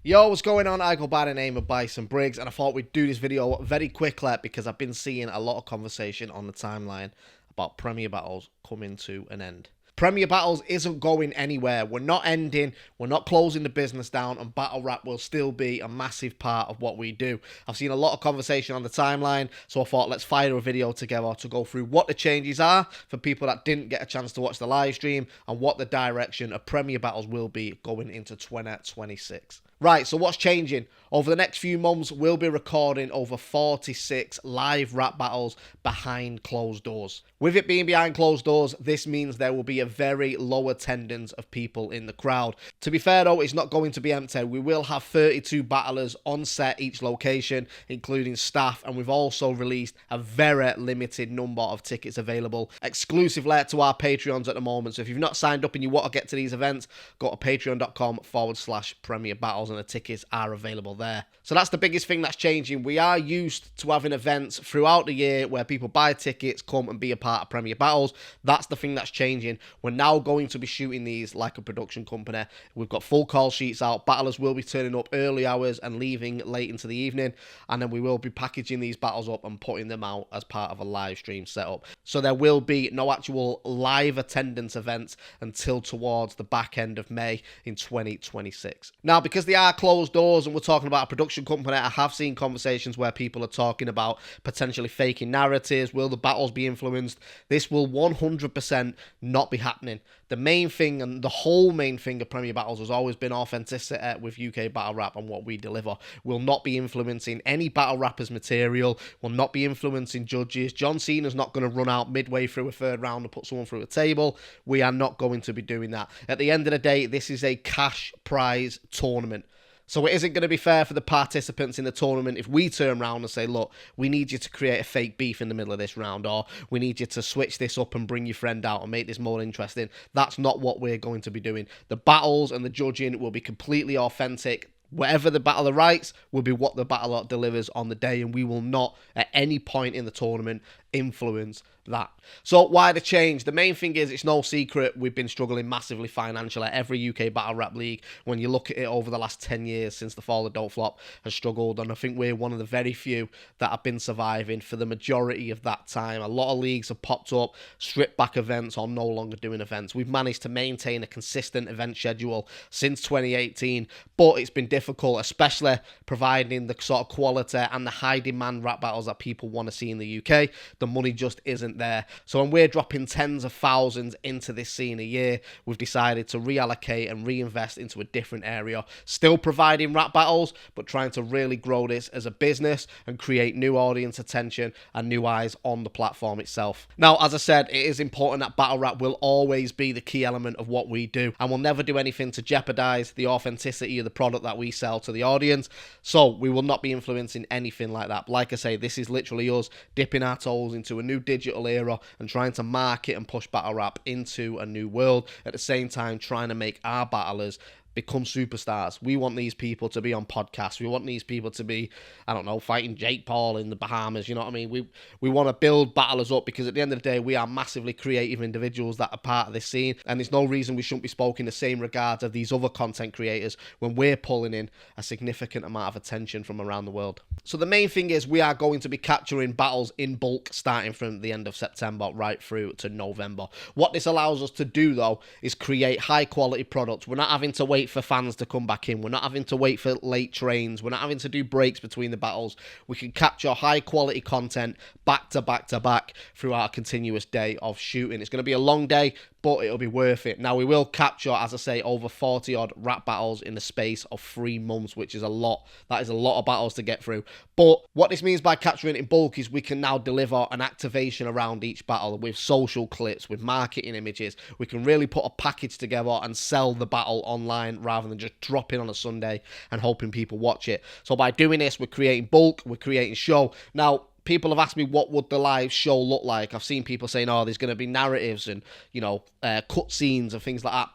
Yo, what's going on? I go by the name of Bison Briggz, and I thought we'd do this video very quickly because I've been seeing a lot of conversation on the timeline about Premier Battles coming to an end. Premier Battles isn't going anywhere. We're not ending, we're not closing the business down, and Battle Rap will still be a massive part of what we do. I've seen a lot of conversation on the timeline, so I thought let's fire a video together to go through what the changes are for people that didn't get a chance to watch the live stream and what the direction of Premier Battles will be going into 2026. Right, so what's changing? Over the next few months, we'll be recording over 46 live rap battles behind closed doors. With it being behind closed doors, this means there will be a very low attendance of people in the crowd. To be fair though, it's not going to be empty. We will have 32 battlers on set each location, including staff, and we've also released a very limited number of tickets available exclusively to our Patreons at the moment. So if you've not signed up and you want to get to these events, go to patreon.com/Premier Battles and the tickets are available there. So that's the biggest thing that's changing. We are used to having events throughout the year where people buy tickets, come and be a part of Premier Battles. That's the thing that's changing. We're now going to be shooting these like a production company. We've got full call sheets out. Battlers will be turning up early hours and leaving late into the evening, and then we will be packaging these battles up and putting them out as part of a live stream setup. So there will be no actual live attendance events until towards the back end of May in 2026. Now, because they are closed doors and we're talking about a production company, I have seen conversations where people are talking about potentially faking narratives. Will the battles be influenced? This will 100% not be happening. The main thing and the whole main thing of Premier Battles has always been authenticity with UK battle rap and what we deliver. We'll not be influencing any battle rappers' material. We'll not be influencing judges. John Cena's not going to run out midway through a third round and put someone through a table. We are not going to be doing that. At the end of the day, this is a cash prize tournament. So it isn't going to be fair for the participants in the tournament if we turn around and say, look, we need you to create a fake beef in the middle of this round, or we need you to switch this up and bring your friend out and make this more interesting. That's not what we're going to be doing. The battles and the judging will be completely authentic. Whatever the battler writes will be what the battler delivers on the day, and we will not at any point in the tournament influence that. So why the change? The main thing is, it's no secret we've been struggling massively financially. Every UK battle rap league, when you look at it over the last 10 years since the fall of Don't Flop, has struggled, and I think we're one of the very few that have been surviving for the majority of that time. A lot of leagues have popped up, stripped back events, or no longer doing events. We've managed to maintain a consistent event schedule since 2018, but it's been difficult, especially providing the sort of quality and the high demand rap battles that people want to see in the UK. The money just isn't there. So when we're dropping tens of thousands into this scene a year, we've decided to reallocate and reinvest into a different area, still providing rap battles, but trying to really grow this as a business and create new audience attention and new eyes on the platform itself. Now, as I said, it is important that battle rap will always be the key element of what we do, and we'll never do anything to jeopardize the authenticity of the product that we sell to the audience. So we will not be influencing anything like that. Like I say, this is literally us dipping our toes into a new digital era and trying to market and push battle rap into a new world, at the same time trying to make our battlers become superstars. We want these people to be on podcasts. We want these people to be, I don't know, fighting Jake Paul in the Bahamas. You know what I mean? We want to build battlers up, because at the end of the day, we are massively creative individuals that are part of this scene, and there's no reason we shouldn't be spoken in the same regards of these other content creators when we're pulling in a significant amount of attention from around the world. So the main thing is, we are going to be capturing battles in bulk starting from the end of September right through to November. What this allows us to do, though, is create high quality products. We're not having to wait for fans to come back in. We're not having to wait for late trains. We're not having to do breaks between the battles. We can capture high quality content back to back to back throughout a continuous day of shooting. It's going to be a long day, but it'll be worth it. Now, we will capture, as I say, over 40 odd rap battles in the space of 3 months, which is a lot. That is a lot of battles to get through. But what this means by capturing it in bulk is we can now deliver an activation around each battle with social clips, with marketing images. We can really put a package together and sell the battle online rather than just dropping on a Sunday and hoping people watch it. So by doing this, we're creating bulk, we're creating show. Now, people have asked me, what would the live show look like? I've seen people saying, oh, there's going to be narratives and, you know, cut scenes and things like that.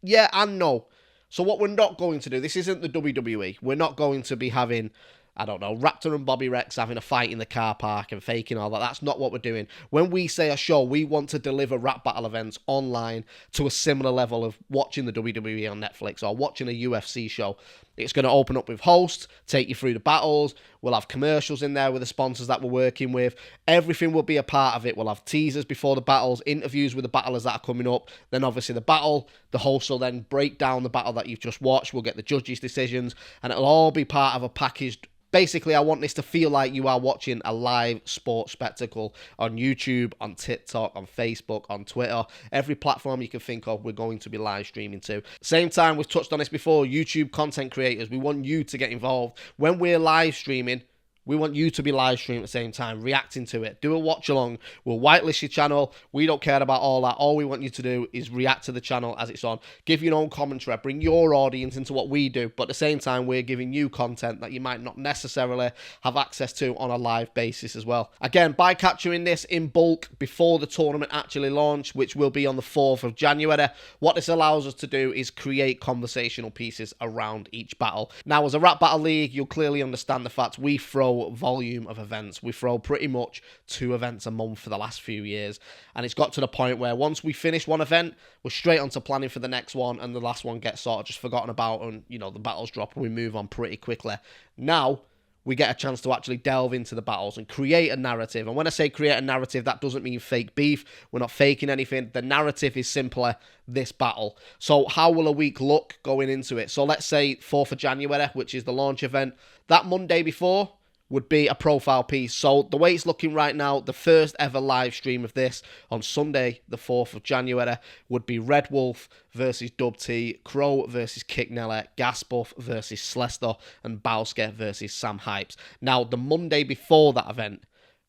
Yeah and no. So what we're not going to do, this isn't the WWE. We're not going to be having, I don't know, Raptor and Bobby Rex having a fight in the car park and faking all that. That's not what we're doing. When we say a show, we want to deliver rap battle events online to a similar level of watching the WWE on Netflix or watching a UFC show. It's going to open up with hosts, take you through the battles. We'll have commercials in there with the sponsors that we're working with. Everything will be a part of it. We'll have teasers before the battles, interviews with the battlers that are coming up. Then obviously the battle, the host will then break down the battle that you've just watched. We'll get the judges' decisions, and it'll all be part of a packaged. Basically, I want this to feel like you are watching a live sports spectacle on YouTube, on TikTok, on Facebook, on Twitter. Every platform you can think of, we're going to be live streaming to. Same time, we've touched on this before, YouTube content creators, we want you to get involved. When we're live streaming, we want you to be live streaming at the same time, reacting to it. Do a watch along. We'll whitelist your channel. We don't care about all that. All we want you to do is react to the channel as it's on. Give your own commentary. Bring your audience into what we do. But at the same time, we're giving you content that you might not necessarily have access to on a live basis as well. Again, by capturing this in bulk before the tournament actually launched, which will be on the 4th of January, what this allows us to do is create conversational pieces around each battle. Now, as a Rap Battle League, you'll clearly understand the fact we throw volume of events. We throw pretty much 2 events a month for the last few years, and it's got to the point where once we finish one event, we're straight onto planning for the next one, and the last one gets sort of just forgotten about, and you know, the battles drop and we move on pretty quickly. Now we get a chance to actually delve into the battles and create a narrative. And when I say create a narrative, that doesn't mean fake beef. We're not faking anything. The narrative is simply this battle. So how will a week look going into it? So let's say 4th of January, which is the launch event. That Monday before would be a profile piece. So the way it's looking right now, the first ever live stream of this on Sunday, the 4th of January, would be Red Wolf versus Dub T, Crow versus Kick Nelly, Ghast Buff versus Slester, and Bowsker versus Sam Hypes. Now, the Monday before that event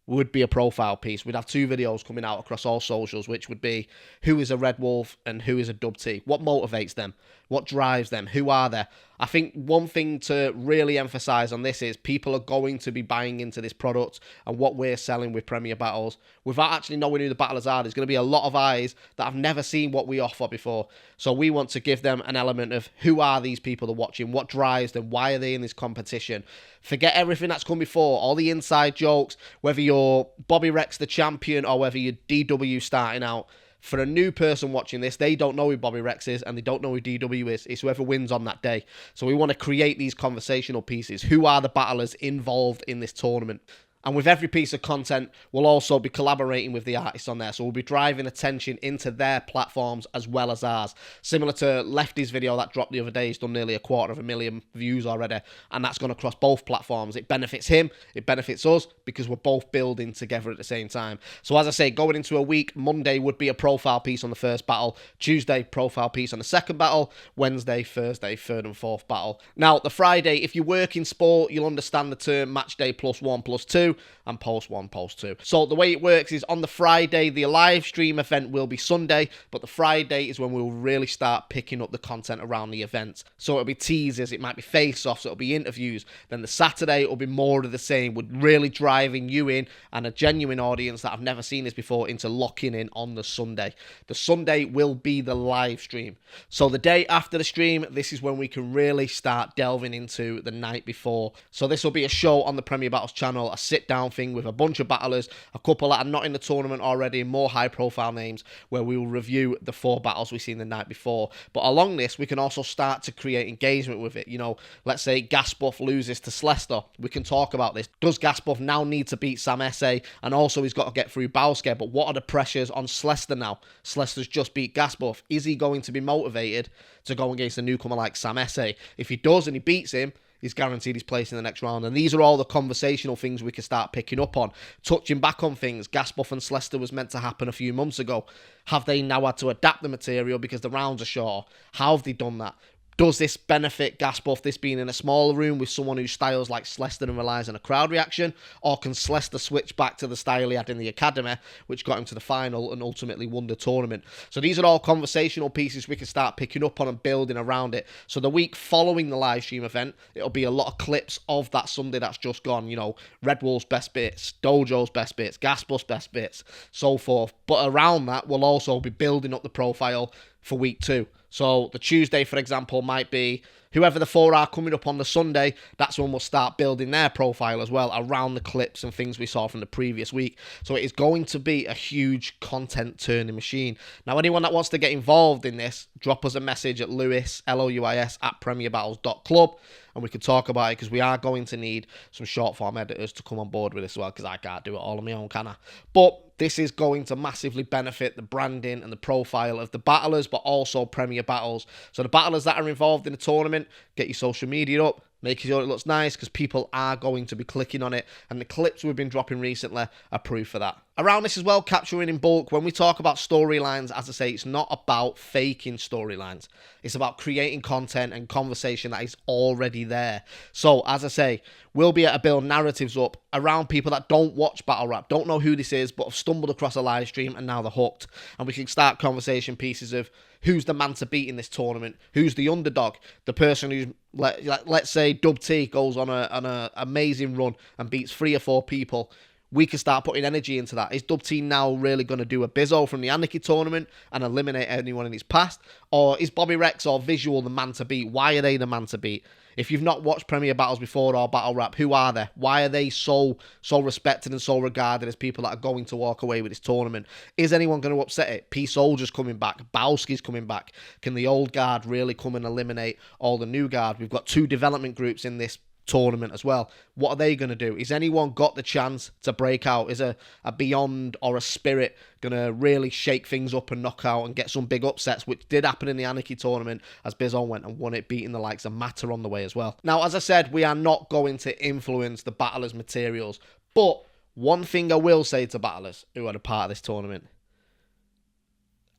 would be a profile piece. We'd have 2 videos coming out across all socials, which would be who is a Red Wolf and who is a Dub T. What motivates them? What drives them? Who are they? I think one thing to really emphasize on this is people are going to be buying into this product and what we're selling with Premier Battles without actually knowing who the battlers are. There's going to be a lot of eyes that have never seen what we offer before. So we want to give them an element of who are these people they're watching, what drives them, why are they in this competition. Forget everything that's come before, all the inside jokes, whether you're Bobby Rex the champion or whether you're DW starting out. For a new person watching this, they don't know who Bobby Rex is and they don't know who DW is. It's whoever wins on that day. So we want to create these conversational pieces. Who are the battlers involved in this tournament? And with every piece of content, we'll also be collaborating with the artists on there. So we'll be driving attention into their platforms as well as ours. Similar to Lefty's video that dropped the other day. He's done nearly 250,000 views already. And that's gone across both platforms. It benefits him. It benefits us because we're both building together at the same time. So as I say, going into a week, Monday would be a profile piece on the first battle. Tuesday, profile piece on the second battle. Wednesday, Thursday, third and fourth battle. Now, the Friday, if you work in sport, you'll understand the term match day +1/+2. And post 1, post 2. So the way it works is on the Friday, the live stream event will be Sunday, but the Friday is when we'll really start picking up the content around the events. So it'll be teasers, it might be face-offs, it'll be interviews. Then the Saturday it'll be more of the same, with really driving you in and a genuine audience that have never seen this before into locking in on the Sunday. The Sunday will be the live stream. So the day after the stream, this is when we can really start delving into the night before. So this will be a show on the Premier Battles channel, a sit-down thing with a bunch of battlers, a couple that are not in the tournament already, more high-profile names, where we will review the 4 battles we've seen the night before. But along this, we can also start to create engagement with it. You know, let's say Ghast Buff loses to Slester. We can talk about this. Does Ghast Buff now need to beat Sam Esse? And also, he's got to get through Bowsker. But what are the pressures on Slester now? Slester's just beat Ghast Buff. Is he going to be motivated to go against a newcomer like Sam Esse? If he does and he beats him, he's guaranteed his place in the next round. And these are all the conversational things we can start picking up on. Touching back on things, Ghast Buff and Slester was meant to happen a few months ago. Have they now had to adapt the material because the rounds are short? How have they done that? Does this benefit Ghast Buff, this being in a smaller room with someone who styles like Slester and relies on a crowd reaction? Or can Slester switch back to the style he had in the academy, which got him to the final and ultimately won the tournament? So these are all conversational pieces we can start picking up on and building around it. So the week following the live stream event, it'll be a lot of clips of that Sunday that's just gone. You know, Red Wolf's best bits, Dojo's best bits, Ghast Buff's best bits, so forth. But around that, we'll also be building up the profile for week 2. So the Tuesday, for example, might be Whoever the 4 are coming up on the Sunday, that's when we'll start building their profile as well around the clips and things we saw from the previous week. So it is going to be a huge content turning machine. Now, anyone that wants to get involved in this, drop us a message at Lewis, Louis, at premierbattles.club, and we can talk about it, because we are going to need some short form editors to come on board with this as well, because I can't do it all on my own, can I? But this is going to massively benefit the branding and the profile of the battlers, but also Premier Battles. So the battlers that are involved in the tournament, get your social media up, make sure it looks nice, because people are going to be clicking on it, and the clips we've been dropping recently are proof for that. Around this as well, capturing in bulk, when we talk about storylines, as I say, it's not about faking storylines. It's about creating content and conversation that is already there. So, as I say, we'll be able to build narratives up around people that don't watch Battle Rap, don't know who this is, but have stumbled across a live stream and now they're hooked. And we can start conversation pieces of who's the man to beat in this tournament, who's the underdog, the person who's, let's say Dub T goes on an amazing run and beats 3 or 4 people. We can start putting energy into that. Is Dub T now really going to do a Bizzo from the Anarchy tournament and eliminate anyone in his past? Or is Bobby Rex or Visual the man to beat? Why are they the man to beat? If you've not watched Premier Battles before or Battle Rap, who are they? Why are they so respected and so regarded as people that are going to walk away with this tournament? Is anyone going to upset it? P Soldier's coming back. Bowski's coming back. Can the old guard really come and eliminate all the new guard? We've got 2 development groups in this tournament as well. What are they going to do? Is anyone got the chance to break out? Is a Beyond or a Spirit going to really shake things up and knock out and get some big upsets, which did happen in the Anarchy tournament as Bizon went and won it, beating the likes of Matter on the way as well. Now, as I said, we are not going to influence the battlers' materials, but one thing I will say to battlers who are a part of this tournament,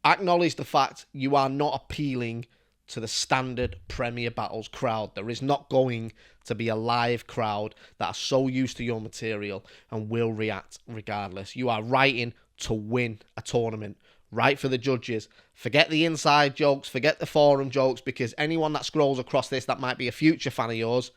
acknowledge the fact you are not appealing to the standard Premier Battles crowd. There is not going to be a live crowd that are so used to your material and will react regardless. You are writing to win a tournament. Write for the judges. Forget the inside jokes. Forget the forum jokes, because anyone that scrolls across this that might be a future fan of yours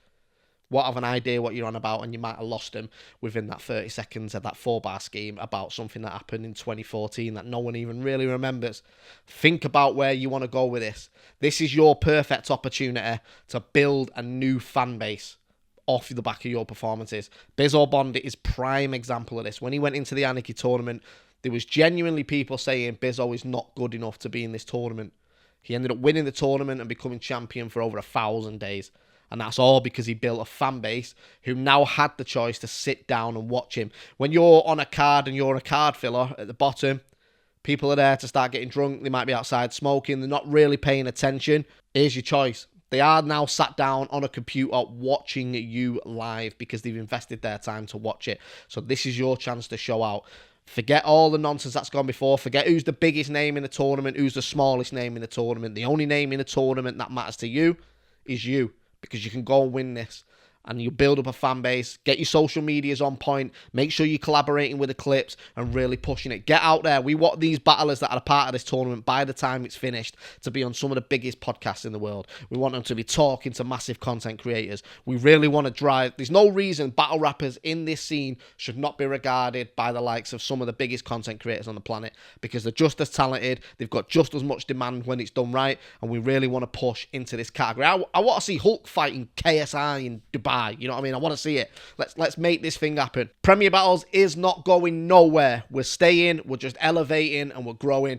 won't have an idea what you're on about, and you might have lost them within that 30 seconds of that 4-bar scheme about something that happened in 2014 that no one even really remembers. Think about where you want to go with this. This is your perfect opportunity to build a new fan base off the back of your performances. Bizzo Bond is prime example of this. When he went into the Anarchy tournament, there was genuinely people saying Bizzo is not good enough to be in this tournament. He ended up winning the tournament and becoming champion for over 1,000 days. And that's all because he built a fan base who now had the choice to sit down and watch him. When you're on a card and you're a card filler at the bottom, people are there to start getting drunk. They might be outside smoking. They're not really paying attention. Here's your choice. They are now sat down on a computer watching you live because they've invested their time to watch it. So this is your chance to show out. Forget all the nonsense that's gone before. Forget who's the biggest name in the tournament, who's the smallest name in the tournament. The only name in the tournament that matters to you is you. Because you can go and win this, and you build up a fan base, get your social medias on point, make sure you're collaborating with the clips and really pushing it. Get out there. We want these battlers that are a part of this tournament by the time it's finished to be on some of the biggest podcasts in the world. We want them to be talking to massive content creators. We really want to drive. There's no reason battle rappers in this scene should not be regarded by the likes of some of the biggest content creators on the planet, because they're just as talented. They've got just as much demand when it's done right, and we really want to push into this category. I want to see Hulk fighting KSI in Dubai. You know what I mean? I want to see it. Let's make this thing happen. Premier Battles is not going nowhere. We're staying, we're just elevating, and we're growing.